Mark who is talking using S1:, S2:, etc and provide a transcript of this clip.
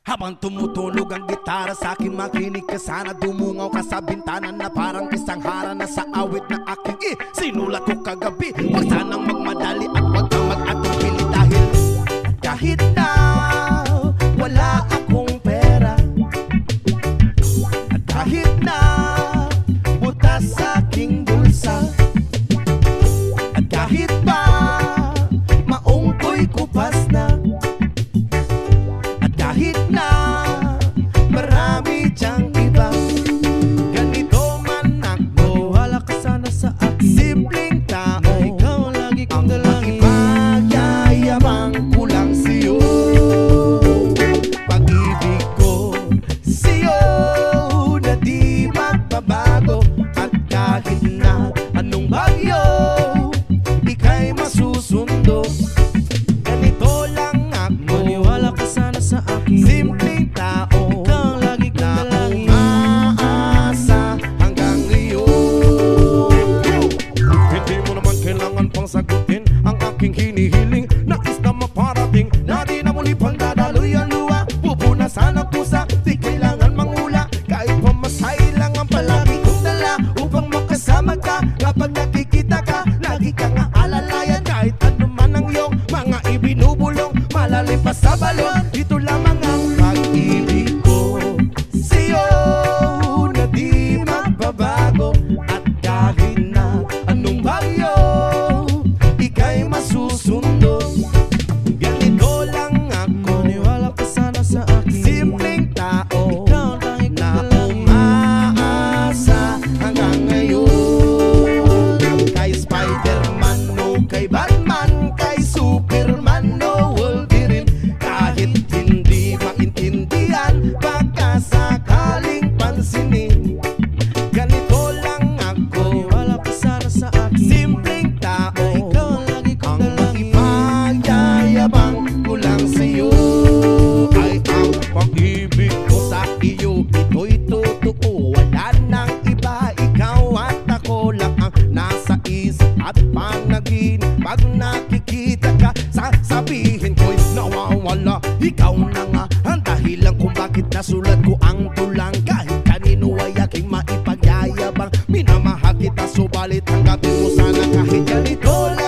S1: Habang tumutunog ang gitara sa akin, makinig ka sana. Dumungaw ka sa bintana na parang isang harana sa awit na aking sinulat ko kagabi. Huwag sanang magmadali at huwag kang mag-atupili dahil kahit na wala akong pera, at kahit na butas sa aking bulsa, at kahit pa maong ko'y kupas na, at kahit na marami diyang iba, ganito man ako, wala ka sana sa akin. Simpleng tao, ikaw ang lagi kong dalangin. Ang ipagyayabang ko lang sa'yo, pag-ibig ko sa'yo na di magbabago. At kahit na anong bagyo, ika'y masusundo. Ganito lang ako, maniwala ka sana sa akin. Simpleng tao, ikaw ang lagi kong dalangin. Aasa hanggang ngayon. Hindi mo naman kailangan pang sagutin ang aking hinihiling. Nais na maparating na di na muli pang dadaloy ang luha. Pupunasan ang pusa, di kailangan mangula. Kahit pamasahe lang ang palagi kong dala upang makasama ka. Kapag nakikita ka, lagi kang aalalayan. Kahit ano man ang iyong mga ibinubulong, malalim pa sa balon, ito lamang ang pag-ibig ko sa'yo na di magbabago. At kahit na anong bagyo, ika'y masusundo. Ganito lang ako, maniwala ka sana sa akin. Simpleng tao, ikaw ang lagi kong dalangin. Umaasa hanggang ngayon. Kay Spider-Man o kay Batman, kay Superman o Wolverine, kahit hindi maintindihan, baka sakaling pansinin. Ganito lang ako, maniwala ka sana sa akin. Simpleng tao, ikaw ang lagi kong dalangin. Ang ipagyayabang ko lang sa'yo ay ang pag-ibig ko sa iyo. Ito'y totoo, wala nang iba. Ikaw at ako lang ang nasa isip at panaginip. Pag nakikita ka, sasabihin ko'y nawawala. Ikaw na nga ang dahilan kung bakit nasulat ko ang tulang. Kahit kanino ay aking maipagyayabang, minamahal kita, subalit tanggapin mo sana kahit ganito lang.